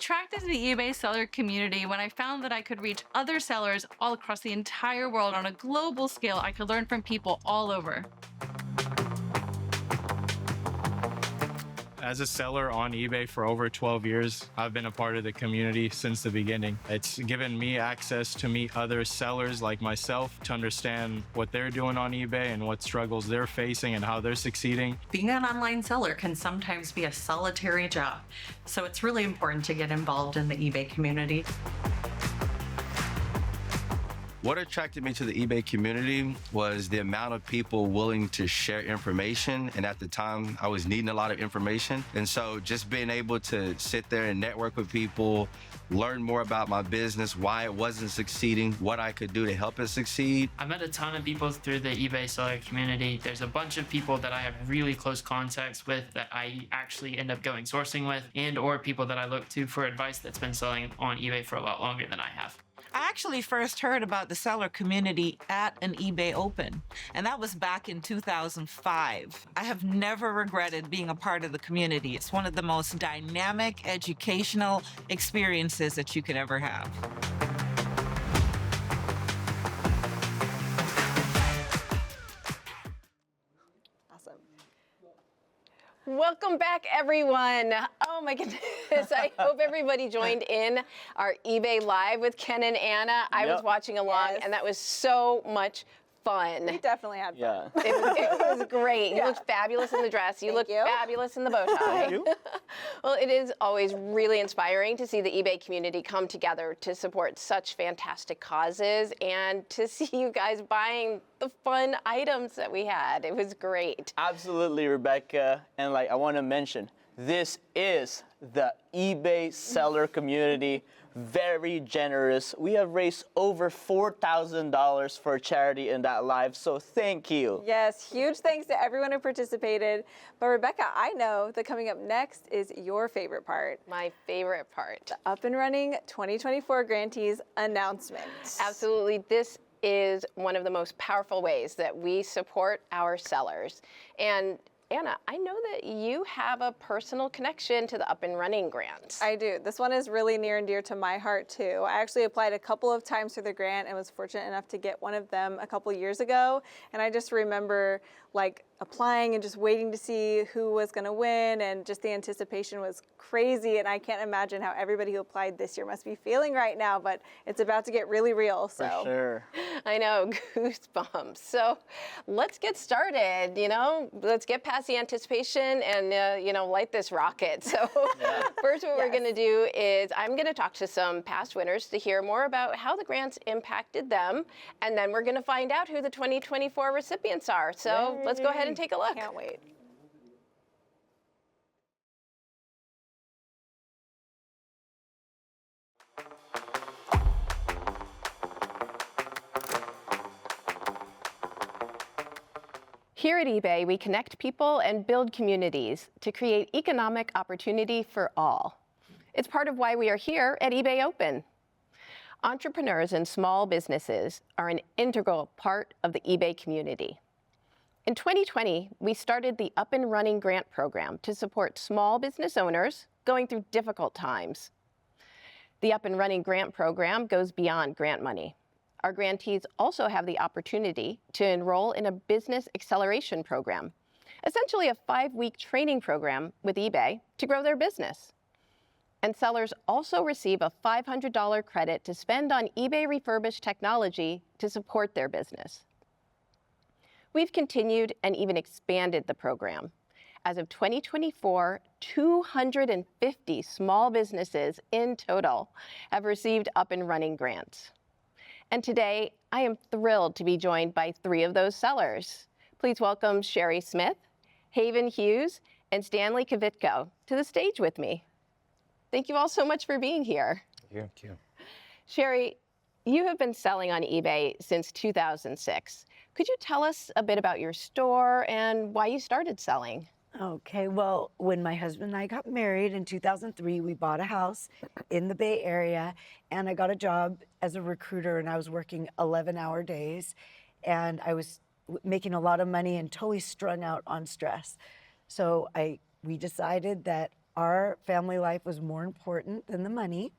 attracted to the eBay seller community when I found that I could reach other sellers all across the entire world on a global scale. I could learn from people all over. As a seller on eBay for over 12 years, I've been a part of the community since the beginning. It's given me access to meet other sellers like myself, to understand what they're doing on eBay and what struggles they're facing and how they're succeeding. Being an online seller can sometimes be a solitary job, so it's really important to get involved in the eBay community. What attracted me to the eBay community was the amount of people willing to share information. And at the time, I was needing a lot of information. And so just being able to sit there and network with people, learn more about my business, why it wasn't succeeding, what I could do to help it succeed. I met a ton of people through the eBay seller community. There's a bunch of people that I have really close contacts with that I actually end up going sourcing with, and or people that I look to for advice that's been selling on eBay for a lot longer than I have. I actually first heard about the seller community at an eBay Open, and that was back in 2005. I have never regretted being a part of the community. It's one of the most dynamic, educational experiences that you could ever have. Welcome back, everyone. Oh my goodness. I hope everybody joined in our eBay Live with Ken and Anna. I was watching along, and that was so much fun. We definitely had fun. Yeah. It was great. You looked fabulous in the dress. You looked fabulous in the bow tie. Thank you. Well, it is always really inspiring to see the eBay community come together to support such fantastic causes and to see you guys buying the fun items that we had. It was great. Absolutely, Rebecca. And I want to mention, this is the eBay seller community. Very generous. We have raised over $4,000 for charity in that live, so thank you. Yes, huge thanks to everyone who participated. But Rebecca, I know that coming up next is your favorite part. My favorite part. The Up and Running 2024 Grantees announcement. Absolutely. This is one of the most powerful ways that we support our sellers. And Anna, I know that you have a personal connection to the Up and Running grants. I do. This one is really near and dear to my heart, too. I actually applied a couple of times for the grant and was fortunate enough to get one of them a couple years ago. And I just remember applying and just waiting to see who was going to win, and just the anticipation was crazy, and I can't imagine how everybody who applied this year must be feeling right now, but it's about to get really real. So. For sure. I know, goosebumps. So let's get started, let's get past the anticipation and, light this rocket. So first what we're going to do is I'm going to talk to some past winners to hear more about how the grants impacted them, and then we're going to find out who the 2024 recipients are. So let's go ahead and take a look. Can't wait. Here at eBay, we connect people and build communities to create economic opportunity for all. It's part of why we are here at eBay Open. Entrepreneurs and small businesses are an integral part of the eBay community. In 2020, we started the Up and Running Grant Program to support small business owners going through difficult times. The Up and Running Grant Program goes beyond grant money. Our grantees also have the opportunity to enroll in a business acceleration program, essentially a 5-week training program with eBay to grow their business. And sellers also receive a $500 credit to spend on eBay refurbished technology to support their business. We've continued and even expanded the program. As of 2024, 250 small businesses in total have received Up and Running grants. And today, I am thrilled to be joined by 3 of those sellers. Please welcome Sherry Smith, Haven Hughes, and Stanley Kavitko to the stage with me. Thank you all so much for being here. Thank you. Sherry, you have been selling on eBay since 2006. Could you tell us a bit about your store and why you started selling? Okay, well, when my husband and I got married in 2003, we bought a house in the Bay Area, and I got a job as a recruiter, and I was working 11-hour days, and I was making a lot of money and totally strung out on stress. So we decided that our family life was more important than the money.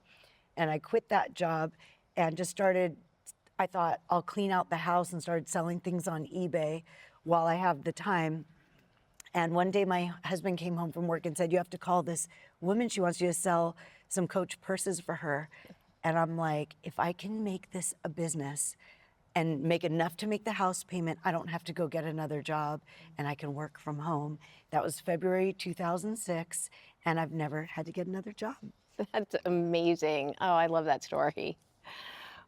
And I quit that job and just started, I thought I'll clean out the house and started selling things on eBay while I have the time. And one day my husband came home from work and said, you have to call this woman. She wants you to sell some Coach purses for her. And I'm like, if I can make this a business and make enough to make the house payment, I don't have to go get another job and I can work from home. That was February 2006, and I've never had to get another job. That's amazing. Oh, I love that story.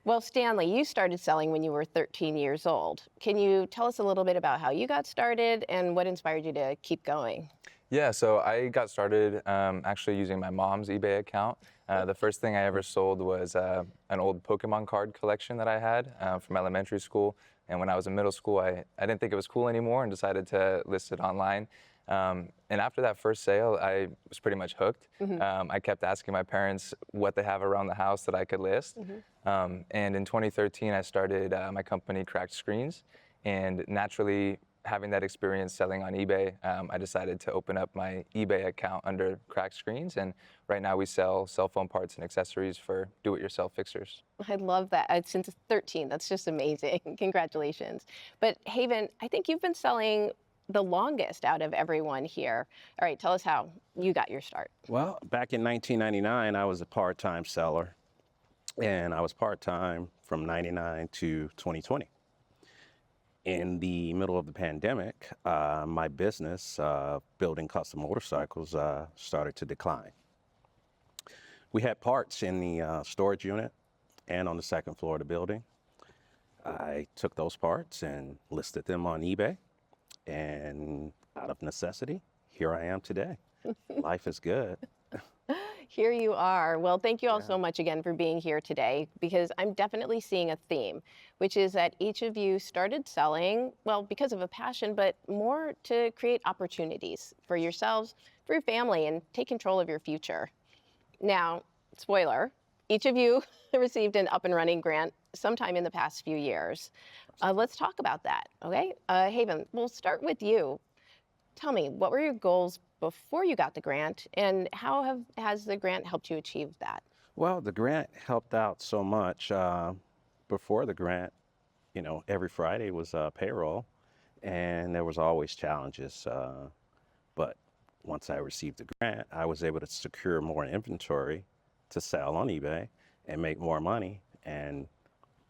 Well, Stanley, you started selling when you were 13 years old. Can you tell us a little bit about how you got started and what inspired you to keep going? Yeah, so I got started actually using my mom's eBay account. The first thing I ever sold was an old Pokemon card collection that I had from elementary school. And when I was in middle school, I didn't think it was cool anymore and decided to list it online. And after that first sale, I was pretty much hooked. I kept asking my parents what they have around the house that I could list. And in 2013, I started my company, Cracked Screens. And naturally, having that experience selling on eBay, I decided to open up my eBay account under Cracked Screens. And right now we sell cell phone parts and accessories for do-it-yourself fixers. I love that. Since 13, that's just amazing. Congratulations. But Haven, I think you've been selling the longest out of everyone here. All right, tell us how you got your start. Well, back in 1999, I was a part-time seller, and I was part-time from 99 to 2020. In the middle of the pandemic, my business, building custom motorcycles, started to decline. We had parts in the storage unit and on the second floor of the building. I took those parts and listed them on eBay. And out of necessity, here I am today. Life is good. Here you are. Well, thank you all so much again for being here today, because I'm definitely seeing a theme, which is that each of you started selling, well, because of a passion, but more to create opportunities for yourselves, for your family, and take control of your future. Now, spoiler, each of you received an Up and Running grant sometime in the past few years. Let's talk about that, okay? Haven, we'll start with you. Tell me, what were your goals before you got the grant, and how has the grant helped you achieve that? Well, the grant helped out so much. Before the grant, every Friday was payroll, and there was always challenges. But once I received the grant, I was able to secure more inventory to sell on eBay and make more money. And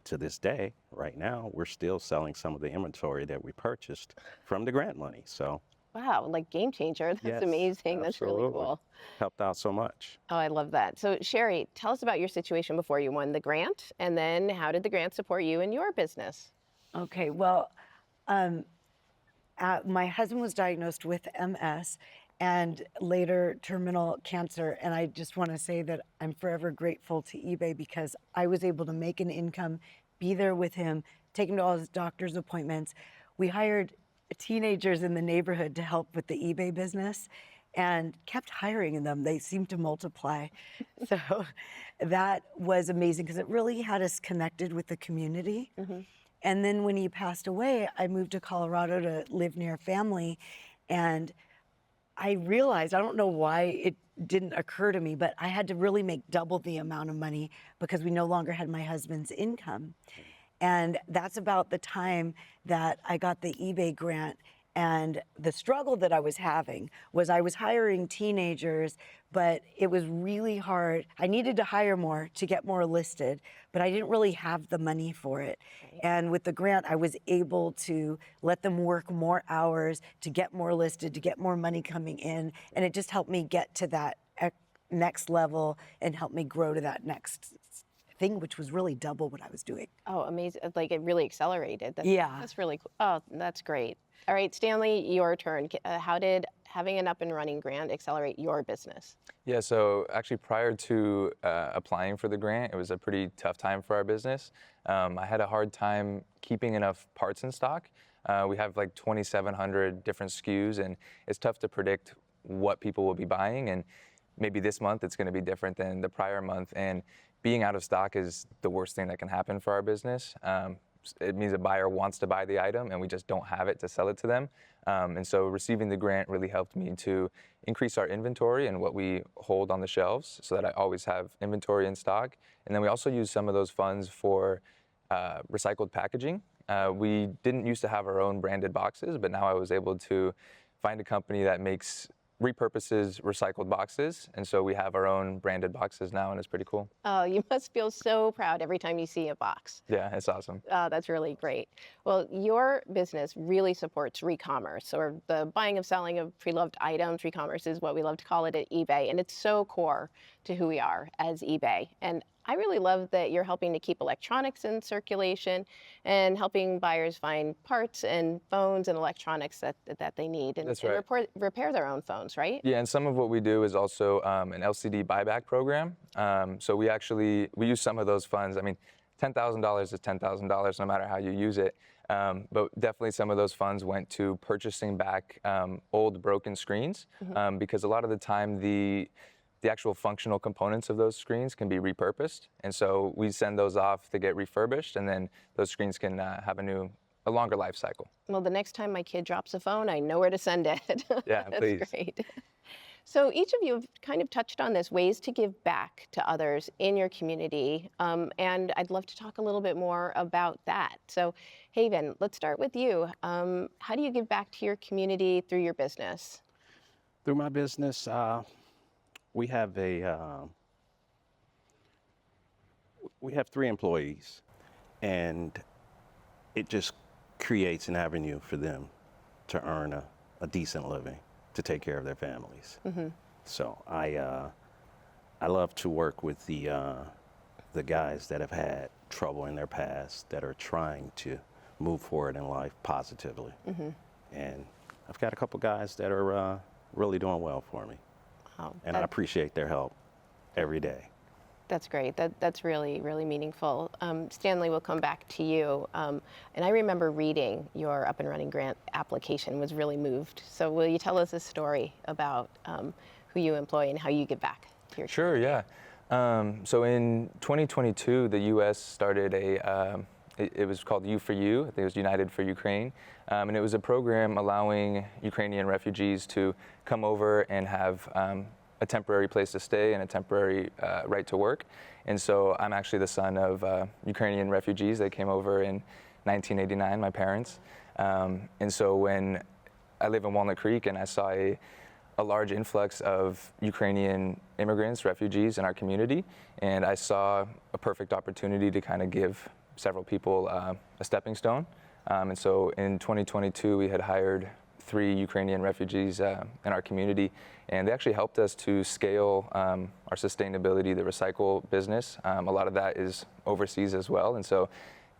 to this day, right now, we're still selling some of the inventory that we purchased from the grant money. So, wow, like game changer. That's yes, amazing. That's really absolutely. cool. Helped out so much. Oh, I love that. So Sherry, tell us about your situation before you won the grant, and then how did the grant support you in your business? Okay, well, my husband was diagnosed with MS and later terminal cancer. And I just want to say that I'm forever grateful to eBay because I was able to make an income, be there with him, take him to all his doctor's appointments. We hired teenagers in the neighborhood to help with the eBay business and kept hiring them. They seemed to multiply. So that was amazing because it really had us connected with the community. And then when he passed away, I moved to Colorado to live near family. And I realized, I don't know why it didn't occur to me, but I had to really make double the amount of money because we no longer had my husband's income. And that's about the time that I got the eBay grant. And the struggle that I was having was I was hiring teenagers, but it was really hard. I needed to hire more to get more listed, but I didn't really have the money for it. And with the grant, I was able to let them work more hours to get more listed, to get more money coming in. And it just helped me get to that next level and helped me grow to that next thing, which was really double what I was doing. Oh, amazing. Like it really accelerated. Yeah. That's really cool. Oh, that's great. All right, Stanley, your turn. How did having an Up and Running grant accelerate your business? Yeah, so actually prior to applying for the grant, it was a pretty tough time for our business. I had a hard time keeping enough parts in stock. We have like 2,700 different SKUs, and it's tough to predict what people will be buying. And maybe this month it's going to be different than the prior month. And being out of stock is the worst thing that can happen for our business. it means a buyer wants to buy the item and we just don't have it to sell it to them. And so receiving the grant really helped me to increase our inventory and what we hold on the shelves so that I always have inventory in stock. And then we also use some of those funds for recycled packaging. We didn't used to have our own branded boxes, but now I was able to find a company that repurposes recycled boxes, and so we have our own branded boxes now, and it's pretty cool. Oh, you must feel so proud every time you see a box. Yeah, it's awesome. Oh, that's really great. Well, your business really supports re-commerce, or the buying and selling of pre-loved items. Re-commerce is what we love to call it at eBay, and it's so core to who we are as eBay. And I really love that you're helping to keep electronics in circulation and helping buyers find parts and phones and electronics that they need and, That's right. and repair their own phones, right? Yeah, and some of what we do is also an LCD buyback program. So we use some of those funds. I mean, $10,000 is $10,000 no matter how you use it. But definitely some of those funds went to purchasing back old broken screens because a lot of the time the actual functional components of those screens can be repurposed. And so we send those off to get refurbished, and then those screens can have a longer life cycle. Well, the next time my kid drops a phone, I know where to send it. Yeah, That's please. great. So each of you have kind of touched on this, ways to give back to others in your community. And I'd love to talk a little bit more about that. So Haven, let's start with you. How do you give back to your community through your business? Through my business, we have 3 employees, and it just creates an avenue for them to earn a decent living to take care of their families. So I love to work with the guys that have had trouble in their past that are trying to move forward in life positively. And I've got a couple guys that are really doing well for me. Wow, And I appreciate their help every day. That's great. That's really, really meaningful. Stanley, we'll come back to you. And I remember reading your Up and Running grant application, was really moved. So will you tell us a story about who you employ and how you give back to your Sure, yeah. So in 2022, the U.S. started it was called U4U. I think it was United for Ukraine. And it was a program allowing Ukrainian refugees to come over and have a temporary place to stay and a temporary right to work. And so I'm actually the son of Ukrainian refugees. They came over in 1989, my parents. And so when I live in Walnut Creek and I saw a large influx of Ukrainian immigrants, refugees in our community, and I saw a perfect opportunity to kind of give several people a stepping stone. And so in 2022, we had hired 3 Ukrainian refugees in our community, and they actually helped us to scale our sustainability, the recycle business. A lot of that is overseas as well, and so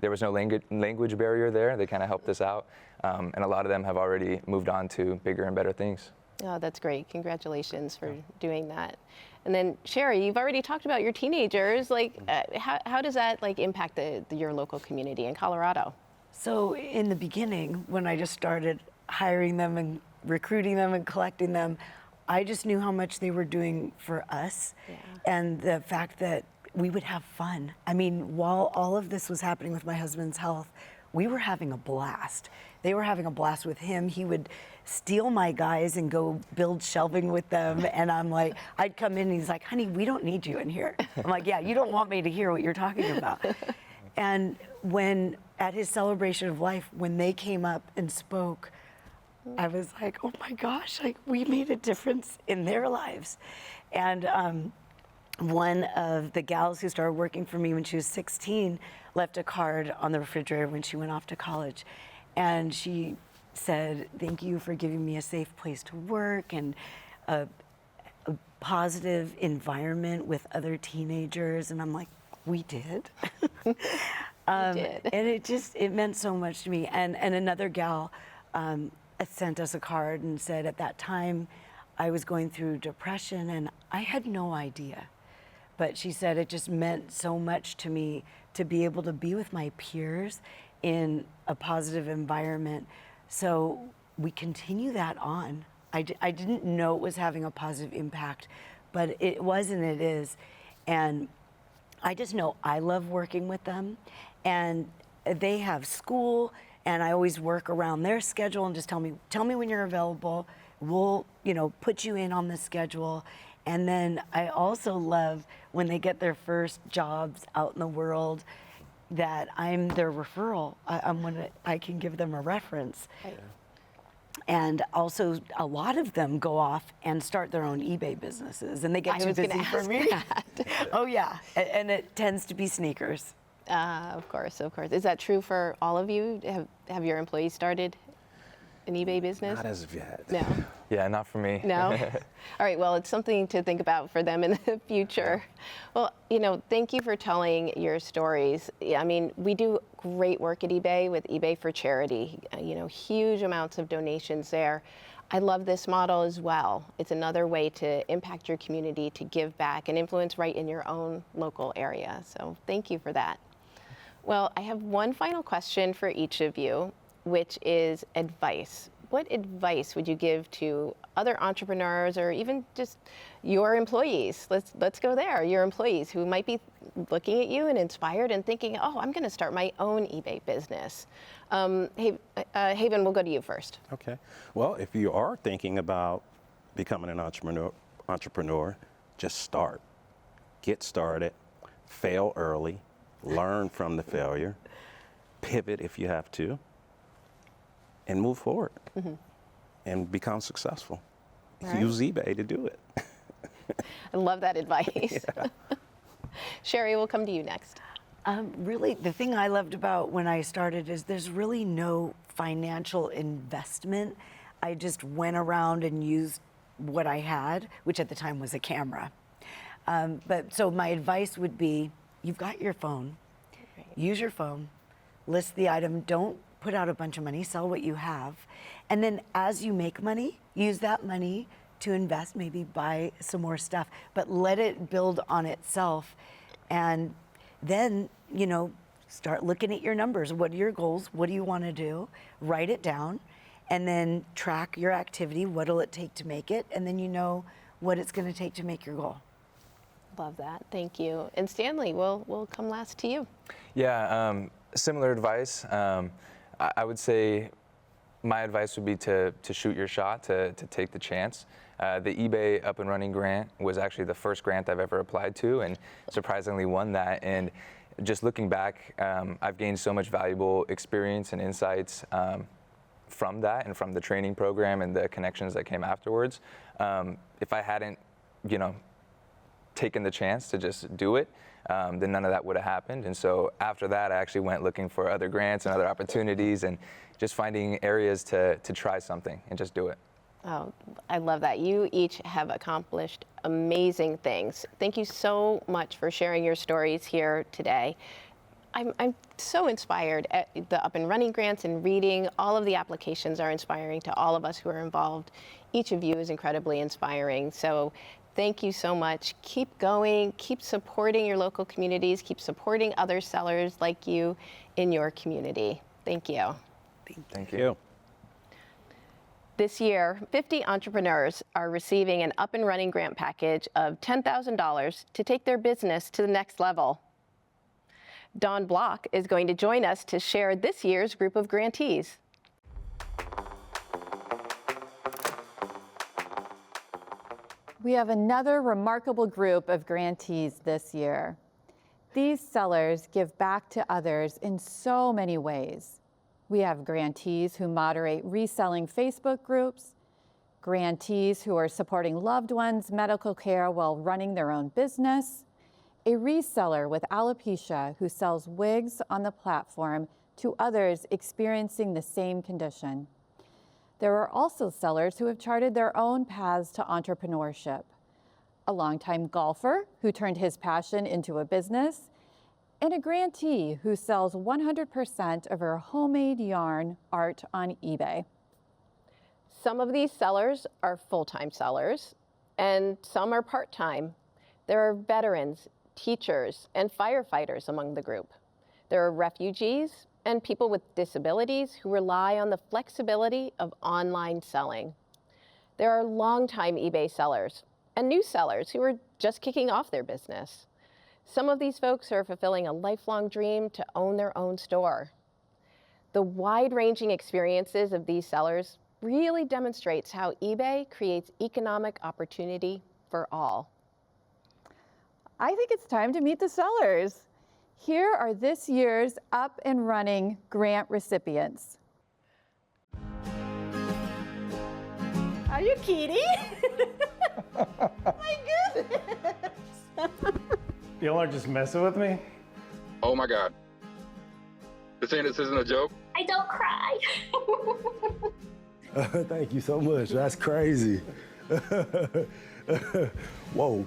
there was no language barrier there. They kind of helped us out, and a lot of them have already moved on to bigger and better things. Oh, that's great. Congratulations for doing that. And then Sherry, you've already talked about your teenagers. Like, how does that impact your local community in Colorado? So in the beginning, when I just started hiring them and recruiting them and collecting them, I just knew how much they were doing for us, and the fact that we would have fun. I mean, while all of this was happening with my husband's health, we were having a blast. They were having a blast with him. He would steal my guys and go build shelving with them. And I'm like, I'd come in and he's like, honey, we don't need you in here. I'm like, yeah, you don't want me to hear what you're talking about. And when, at his celebration of life, when they came up and spoke, I was like, oh my gosh, like we made a difference in their lives. And one of the gals who started working for me when she was 16 left a card on the refrigerator when she went off to college. And she said, thank you for giving me a safe place to work and a positive environment with other teenagers. And I'm like, we did. We did. And it meant so much to me. And another gal sent us a card and said, at that time, I was going through depression and I had no idea. But she said it just meant so much to me to be able to be with my peers in a positive environment. So we continue that on. I didn't know it was having a positive impact, but it was and it is. And I just know I love working with them. And they have school, and I always work around their schedule and just tell me when you're available. We'll, put you in on the schedule. And then I also love when they get their first jobs out in the world that I'm their referral. I can give them a reference. Right. And also, a lot of them go off and start their own eBay businesses, and they get too busy for me. Oh yeah, and it tends to be sneakers. Of course. Is that true for all of you? Have your employees started an eBay business? Not as of yet. No. Yeah, not for me. No? All right, well, it's something to think about for them in the future. Well, thank you for telling your stories. I mean, we do great work at eBay with eBay for Charity, huge amounts of donations there. I love this model as well. It's another way to impact your community, to give back and influence right in your own local area. So thank you for that. Well, I have one final question for each of you, which is advice. What advice would you give to other entrepreneurs or even just your employees? Let's go there. Your employees who might be looking at you and inspired and thinking, oh, I'm going to start my own eBay business. Haven, we'll go to you first. Okay. Well, if you are thinking about becoming an entrepreneur, just start. Get started. Fail early. Learn from the failure. Pivot if you have to. And move forward. Mm-hmm. And become successful. Right. Use eBay to do it. I love that advice. Yeah. Sherry, we'll come to you next. Really, the thing I loved about when I started is there's really no financial investment. I just went around and used what I had, which at the time was a camera. So my advice would be, you've got your phone. Right. Use your phone. List the item. Don't put out a bunch of money. Sell what you have. And then as you make money, use that money to invest, maybe buy some more stuff, but let it build on itself. And then, start looking at your numbers. What are your goals? What do you want to do? Write it down and then track your activity. What'll it take to make it? And then you know what it's going to take to make your goal. Love that. Thank you. And Stanley, we'll come last to you. Yeah, similar advice. I would say my advice would be to shoot your shot, to take the chance. The eBay Up and Running grant was actually the first grant I've ever applied to, and surprisingly won that. And just looking back, I've gained so much valuable experience and insights from that and from the training program and the connections that came afterwards. If I hadn't, taken the chance to just do it, then none of that would have happened. And so after that, I actually went looking for other grants and other opportunities and just finding areas to try something and just do it. Oh, I love that. You each have accomplished amazing things. Thank you so much for sharing your stories here today. I'm so inspired at the Up and Running grants and reading. All of the applications are inspiring to all of us who are involved. Each of you is incredibly inspiring. So thank you so much. Keep going, keep supporting your local communities, keep supporting other sellers like you in your community. Thank you. Thank you. This year, 50 entrepreneurs are receiving an Up and Running grant package of $10,000 to take their business to the next level. Dawn Block is going to join us to share this year's group of grantees. We have another remarkable group of grantees this year. These sellers give back to others in so many ways. We have grantees who moderate reselling Facebook groups, grantees who are supporting loved ones' medical care while running their own business, a reseller with alopecia who sells wigs on the platform to others experiencing the same condition. There are also sellers who have charted their own paths to entrepreneurship, a longtime golfer who turned his passion into a business, and a grantee who sells 100% of her homemade yarn art on eBay. Some of these sellers are full-time sellers, and some are part-time. There are veterans, teachers, and firefighters among the group. There are refugees and people with disabilities who rely on the flexibility of online selling. There are longtime eBay sellers and new sellers who are just kicking off their business. Some of these folks are fulfilling a lifelong dream to own their own store. The wide-ranging experiences of these sellers really demonstrates how eBay creates economic opportunity for all. I think it's time to meet the sellers. Here are this year's Up and Running grant recipients. Are you kidding? My goodness. Y'all are just messing with me? Oh my God. You're saying this isn't a joke? I don't cry. Thank you so much. That's crazy. Whoa.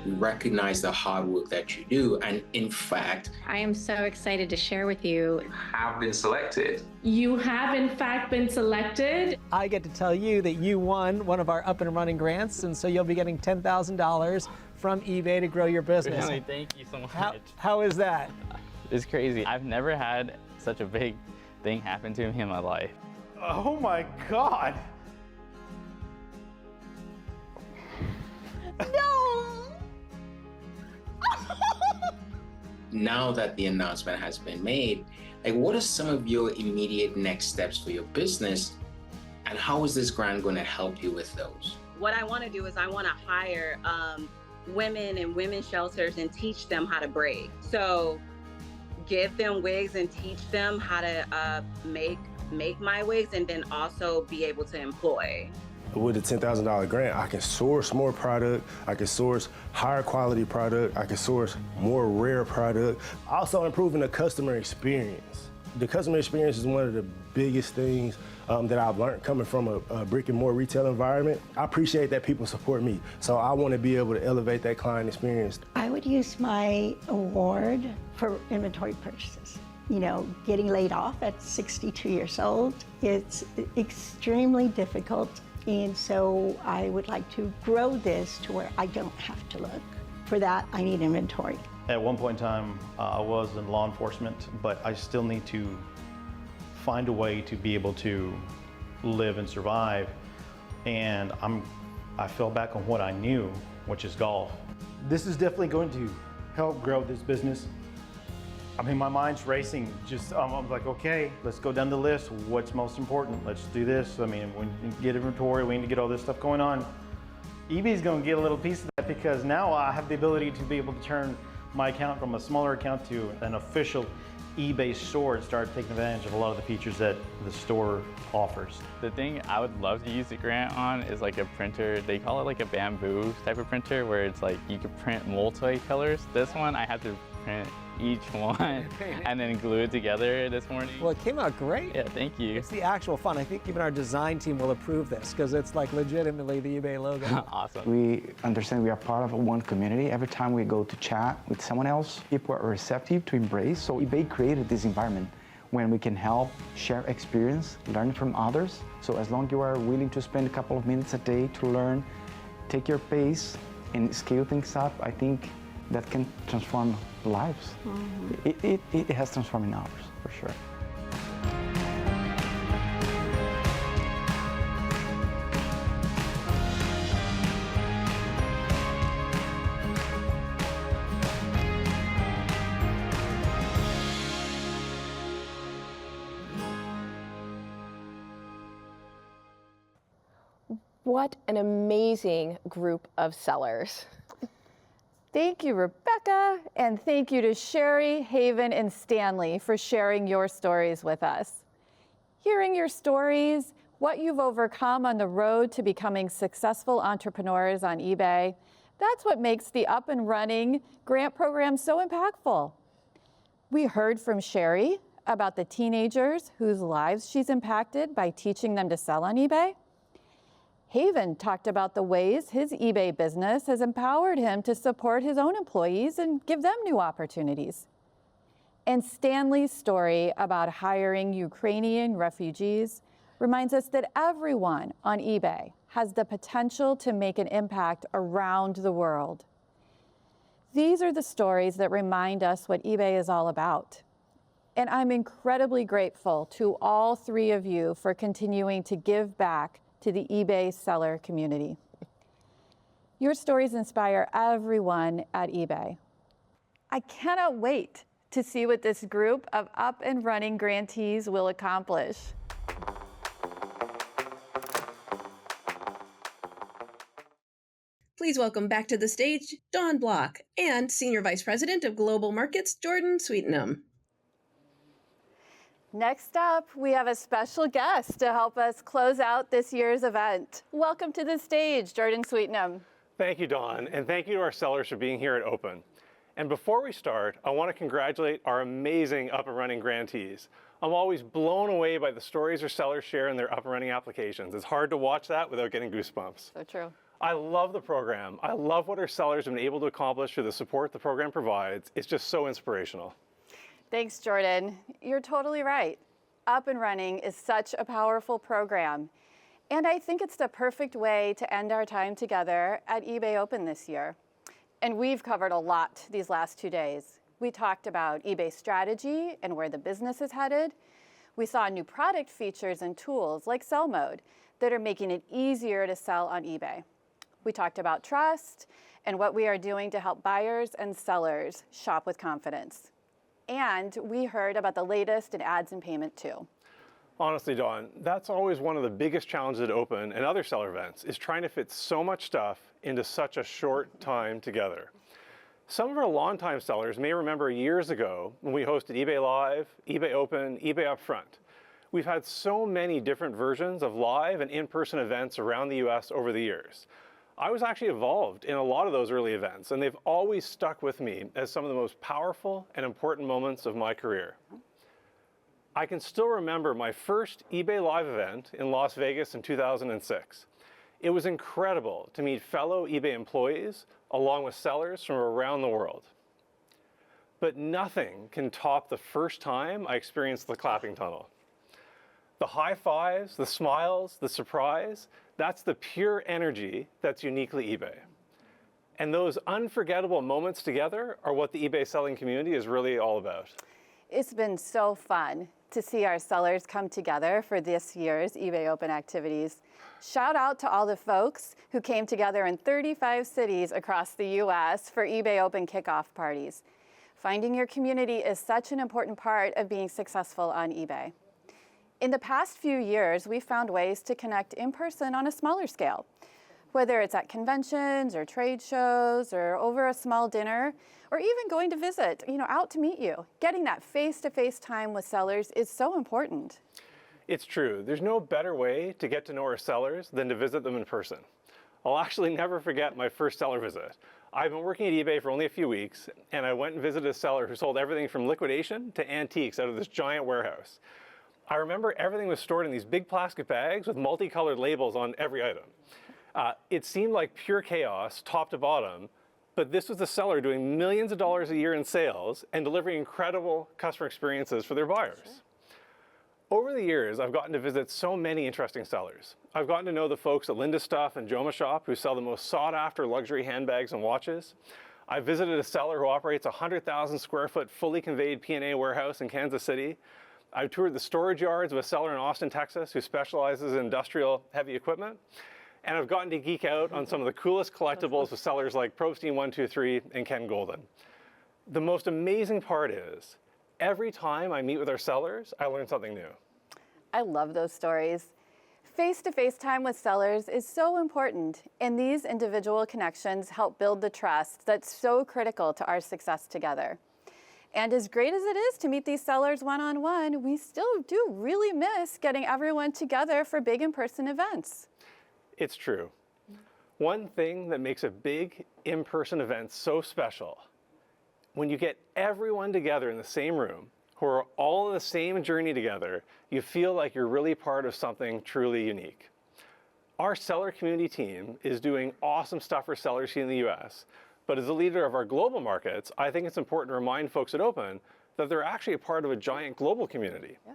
We recognize the hard work that you do, and in fact, I am so excited to share with you. have been selected. You have in fact been selected. I get to tell you that you won one of our Up and Running grants, and so you'll be getting $10,000 from eBay to grow your business. Really, thank you so much. How is that? It's crazy. I've never had such a big thing happen to me in my life. Oh my God. Now that the announcement has been made, like, what are some of your immediate next steps for your business, and how is this grant going to help you with those? What I want to do is I want to hire women in women's shelters and teach them how to braid. So give them wigs and teach them how to make my wigs, and then also be able to employ. With a $10,000 grant, I can source more product, I can source higher quality product, I can source more rare product. Also improving the customer experience. The customer experience is one of the biggest things that I've learned coming from a brick and mortar retail environment. I appreciate that people support me, so I want to be able to elevate that client experience. I would use my award for inventory purchases. You know, getting laid off at 62 years old, it's extremely difficult. And so I would like to grow this to where I don't have to look. For that, I need inventory. At one point in time, I was in law enforcement, but I still need to find a way to be able to live and survive. And I fell back on what I knew, which is golf. This is definitely going to help grow this business. I mean, my mind's racing. I'm like, okay, let's go down the list. What's most important? Let's do this. I mean, we need to get inventory. We need to get all this stuff going on. eBay's going to get a little piece of that, because now I have the ability to be able to turn my account from a smaller account to an official eBay store and start taking advantage of a lot of the features that the store offers. The thing I would love to use the grant on is like a printer. They call it like a bamboo type of printer, where it's like you could print multi-colors. This one I had to print each one and then glue it together this morning. Well, it came out great. Yeah, thank you. It's the actual fun. I think even our design team will approve this, because it's like legitimately the eBay logo. Awesome. We understand we are part of one community. Every time we go to chat with someone else, people are receptive to embrace. So eBay created this environment when we can help share experience, learn from others. So as long as you are willing to spend a couple of minutes a day to learn, take your pace and scale things up, I think that can transform lives. Mm-hmm. It has transformed ours, for sure. What an amazing group of sellers. Thank you, Rebecca, and thank you to Sherry, Haven, and Stanley for sharing your stories with us. Hearing your stories, what you've overcome on the road to becoming successful entrepreneurs on eBay, that's what makes the Up and Running grant program so impactful. We heard from Sherry about the teenagers whose lives she's impacted by teaching them to sell on eBay. Haven talked about the ways his eBay business has empowered him to support his own employees and give them new opportunities. And Stanley's story about hiring Ukrainian refugees reminds us that everyone on eBay has the potential to make an impact around the world. These are the stories that remind us what eBay is all about. And I'm incredibly grateful to all three of you for continuing to give back to the eBay seller community. Your stories inspire everyone at eBay. I cannot wait to see what this group of Up and Running Grantees will accomplish. Please welcome back to the stage Dawn Block and Senior Vice President of Global Markets, Jordan Sweetenham. Next up, we have a special guest to help us close out this year's event. Welcome to the stage, Jordan Sweetenham. Thank you, Dawn, and thank you to our sellers for being here at Open. And before we start, I want to congratulate our amazing Up and Running Grantees. I'm always blown away by the stories our sellers share in their Up and Running applications. It's hard to watch that without getting goosebumps. So true. I love the program. I love what our sellers have been able to accomplish through the support the program provides. It's just so inspirational. Thanks, Jordan. You're totally right. Up and Running is such a powerful program. And I think it's the perfect way to end our time together at eBay Open this year. And we've covered a lot these last 2 days. We talked about eBay strategy and where the business is headed. We saw new product features and tools like Sell Mode that are making it easier to sell on eBay. We talked about trust and what we are doing to help buyers and sellers shop with confidence. And we heard about the latest in ads and payment too. Honestly, Dawn, that's always one of the biggest challenges at Open and other seller events, is trying to fit so much stuff into such a short time together. Some of our longtime sellers may remember years ago when we hosted eBay Live, eBay Open, eBay Upfront. We've had so many different versions of live and in-person events around the US over the years. I was actually involved in a lot of those early events, and they've always stuck with me as some of the most powerful and important moments of my career. I can still remember my first eBay Live event in Las Vegas in 2006. It was incredible to meet fellow eBay employees along with sellers from around the world. But nothing can top the first time I experienced the clapping tunnel. The high fives, the smiles, the surprise, that's the pure energy that's uniquely eBay. And those unforgettable moments together are what the eBay selling community is really all about. It's been so fun to see our sellers come together for this year's eBay Open activities. Shout out to all the folks who came together in 35 cities across the US for eBay Open kickoff parties. Finding your community is such an important part of being successful on eBay. In the past few years, we've found ways to connect in person on a smaller scale, whether it's at conventions or trade shows or over a small dinner, or even going to visit, out to meet you. Getting that face-to-face time with sellers is so important. It's true. There's no better way to get to know our sellers than to visit them in person. I'll actually never forget my first seller visit. I've been working at eBay for only a few weeks, and I went and visited a seller who sold everything from liquidation to antiques out of this giant warehouse. I remember everything was stored in these big plastic bags with multicolored labels on every item. It seemed like pure chaos, top to bottom, but this was a seller doing millions of dollars a year in sales and delivering incredible customer experiences for their buyers. Sure. Over the years, I've gotten to visit so many interesting sellers. I've gotten to know the folks at Linda Stuff and Joma Shop who sell the most sought-after luxury handbags and watches. I visited a seller who operates a 100,000 square foot fully conveyed P&A warehouse in Kansas City. I toured the storage yards of a seller in Austin, Texas, who specializes in industrial heavy equipment. And I've gotten to geek out on some of the coolest collectibles with sellers like Probstein123 and Ken Golden. The most amazing part is, every time I meet with our sellers, I learn something new. I love those stories. Face-to-face time with sellers is so important, and these individual connections help build the trust that's so critical to our success together. And as great as it is to meet these sellers one-on-one, we still do really miss getting everyone together for big in-person events. It's true. One thing that makes a big in-person event so special, when you get everyone together in the same room, who are all on the same journey together, you feel like you're really part of something truly unique. Our seller community team is doing awesome stuff for sellers here in the US, but as a leader of our global markets, I think it's important to remind folks at Open that they're actually a part of a giant global community. Yeah.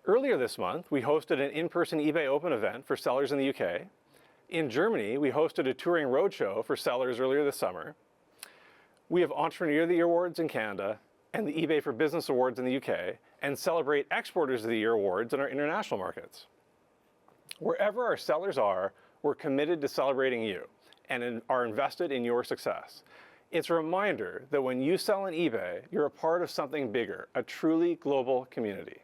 Earlier this month, we hosted an in-person eBay Open event for sellers in the UK. In Germany, we hosted a touring roadshow for sellers earlier this summer. We have Entrepreneurial of the Year Awards in Canada and the eBay for Business Awards in the UK, and celebrate Exporters of the Year Awards in our international markets. Wherever our sellers are, we're committed to celebrating you and are invested in your success. It's a reminder that when you sell on eBay, you're a part of something bigger, a truly global community.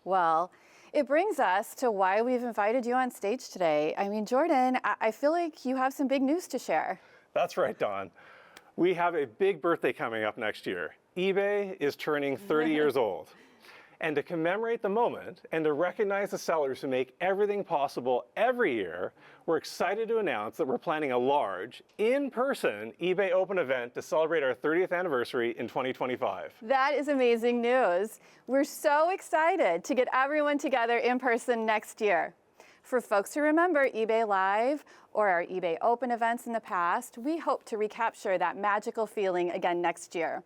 Well, it brings us to why we've invited you on stage today. I mean, Jordan, I feel like you have some big news to share. That's right, Dawn. We have a big birthday coming up next year. eBay is turning 30 years old. And to commemorate the moment and to recognize the sellers who make everything possible every year, we're excited to announce that we're planning a large, in-person eBay Open event to celebrate our 30th anniversary in 2025. That is amazing news. We're so excited to get everyone together in person next year. For folks who remember eBay Live or our eBay Open events in the past, we hope to recapture that magical feeling again next year.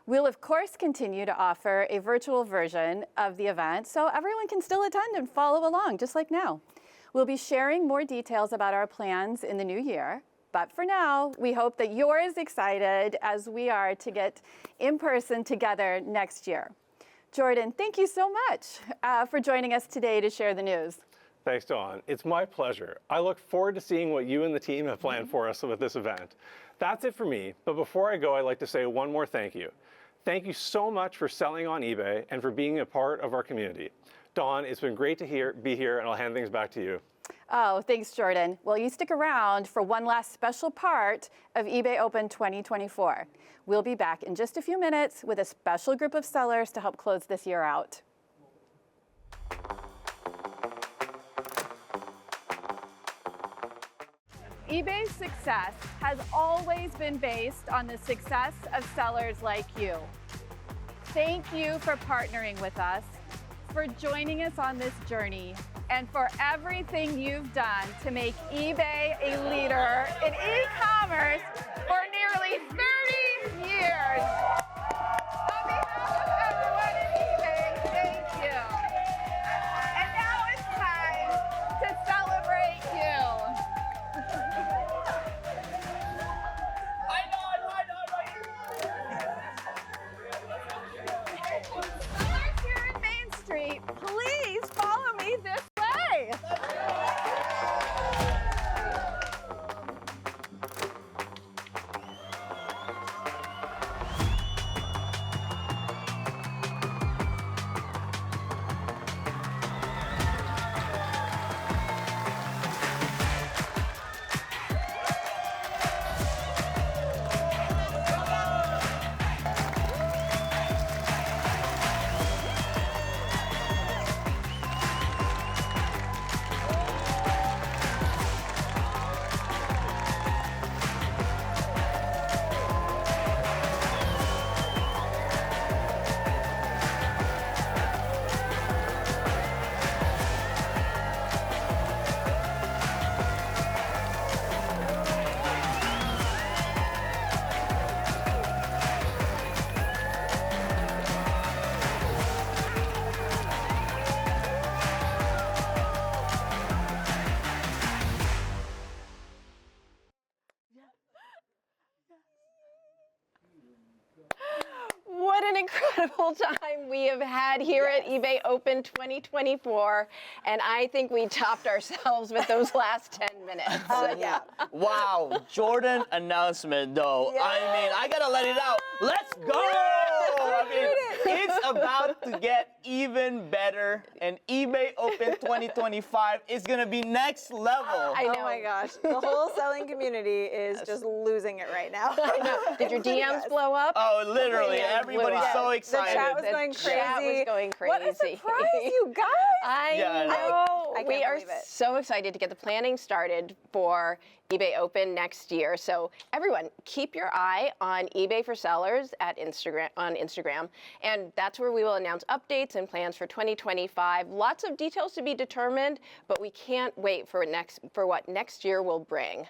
We'll, of course, continue to offer a virtual version of the event so everyone can still attend and follow along, just like now. We'll be sharing more details about our plans in the new year. But for now, we hope that you're as excited as we are to get in person together next year. Jordan, thank you so much for joining us today to share the news. Thanks, Dawn. It's my pleasure. I look forward to seeing what you and the team have planned for us with this event. That's it for me, but before I go, I'd like to say one more thank you. Thank you so much for selling on eBay and for being a part of our community. Dawn, it's been great to be here, and I'll hand things back to you. Oh, thanks, Jordan. Well, you stick around for one last special part of eBay Open 2024. We'll be back in just a few minutes with a special group of sellers to help close this year out. eBay's success has always been based on the success of sellers like you. Thank you for partnering with us, for joining us on this journey, and for everything you've done to make eBay a leader in e-commerce for nearly 30 years. On behalf of everyone at eBay, thank you. And now it's time to celebrate you. Sellers here in Main Street, please follow me this way. What an incredible time we have had here at eBay Open 2024, and I think we topped ourselves with those last 10 minutes. Yeah. Wow, Jordan announcement though. Yeah. I mean, I gotta let it out. Let's go! I mean, it's about to get even better, and eBay Open 2025 is gonna be next level. I know. Oh my gosh, the whole selling community is just losing it right now. I know. Did your DMs blow up? Oh, literally, everybody's so excited. The chat was going crazy. Chat was going crazy. What a surprise, you guys! I know. I can't we are believe it. so excited to get the planning started for eBay Open next year. So everyone, keep your eye on eBay for Sellers at Instagram, and that's where we will announce updates and plans for 2025. Lots of details to be determined, but we can't wait for what next year will bring.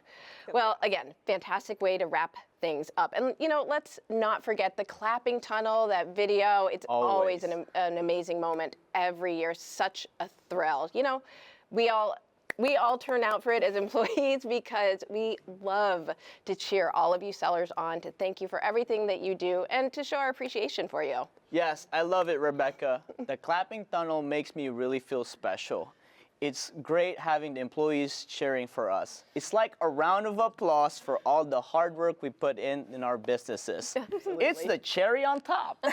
Well, again, fantastic way to wrap things up. And you know, let's not forget the clapping tunnel, that video. It's always an amazing moment every year. Such a thrill. You know, we all turn out for it as employees because we love to cheer all of you sellers on, to thank you for everything that you do, and to show our appreciation for you. Yes, I love it, Rebecca. The clapping tunnel makes me really feel special. it's great having the employees cheering for us. It's like a round of applause for all the hard work we put in our businesses. Absolutely. It's the cherry on top.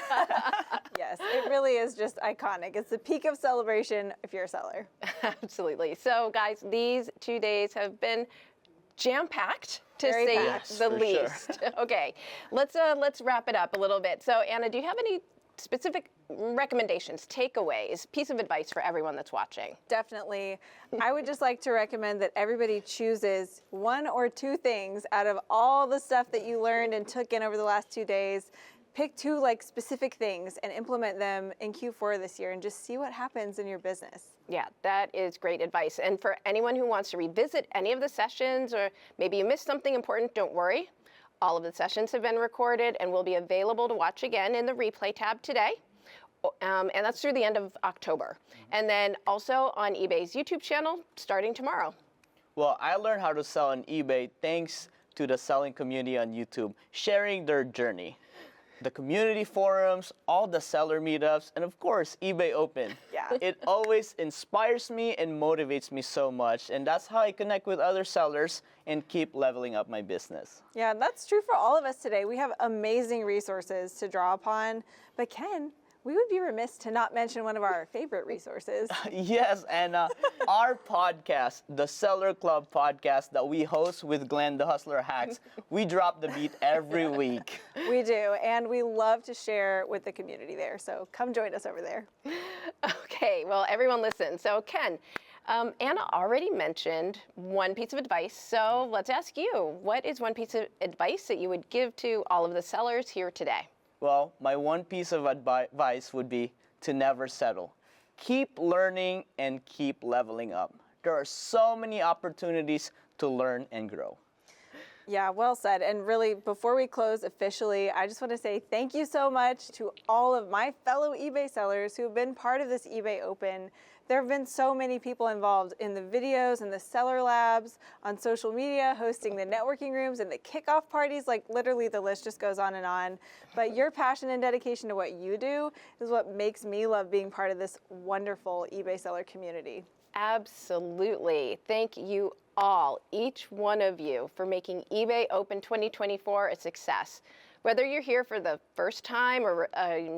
Yes, it really is just iconic. It's the peak of celebration if you're a seller. Absolutely. So guys, these 2 days have been jam-packed, to Very say packed. the for least. Okay, let's wrap it up a little bit. So Anna, do you have any specific recommendations, takeaways, piece of advice for everyone that's watching? Definitely. I would just like to recommend that everybody chooses 1 or 2 things out of all the stuff that you learned and took in over the last 2 days. Pick 2 like specific things and implement them in Q4 this year and just see what happens in your business. Yeah, that is great advice. And for anyone who wants to revisit any of the sessions, or maybe you missed something important, don't worry. All of the sessions have been recorded and will be available to watch again in the replay tab today. And that's through the end of October. And then also on eBay's YouTube channel starting tomorrow. Well, I learned how to sell on eBay thanks to the selling community on YouTube, sharing their journey. The community forums, all the seller meetups, and of course, eBay Open. Yeah. It always inspires me and motivates me so much, and that's how I connect with other sellers and keep leveling up my business. Yeah, that's true for all of us today. We have amazing resources to draw upon, but Ken, we would be remiss to not mention one of our favorite resources. Yes, and our podcast, the Seller Club podcast that we host with Glenn, the Hustler Hacks, we drop the beat every week. We do, and we love to share with the community there, so come join us over there. Okay, well, everyone listen. So Ken, Anna already mentioned one piece of advice, so let's ask you, what is one piece of advice that you would give to all of the sellers here today? Well, my one piece of advice would be to never settle. Keep learning and keep leveling up. There are so many opportunities to learn and grow. Yeah, well said. And really, before we close officially, I just want to say thank you so much to all of my fellow eBay sellers who have been part of this eBay Open. There have been so many people involved in the videos and the seller labs, on social media, hosting the networking rooms and the kickoff parties, like literally the list just goes on and on. But your passion and dedication to what you do is what makes me love being part of this wonderful eBay seller community. Absolutely. Thank you all, each one of you, for making eBay Open 2024 a success. Whether you're here for the first time or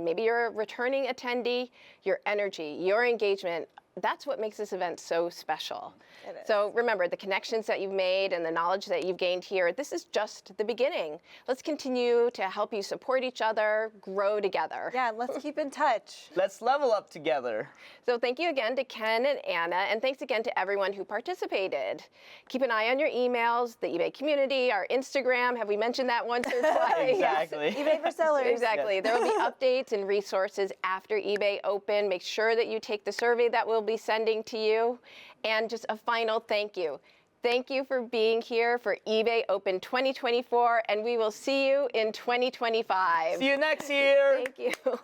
maybe you're a returning attendee, your energy, your engagement, that's what makes this event so special. It is. So remember, the connections that you've made and the knowledge that you've gained here, this is just the beginning. Let's continue to help you support each other, grow together. Yeah, and let's keep in touch. Let's level up together. So thank you again to Ken and Anna, and thanks again to everyone who participated. Keep an eye on your emails, the eBay community, our Instagram. Have we mentioned that once or twice? Exactly. eBay for sellers. Exactly. Yes. There will be updates and resources after eBay Open. Make sure that you take the survey that we'll be sending to you. And just a final thank you. Thank you for being here for eBay Open 2024, and we will see you in 2025. See you next year. Thank you.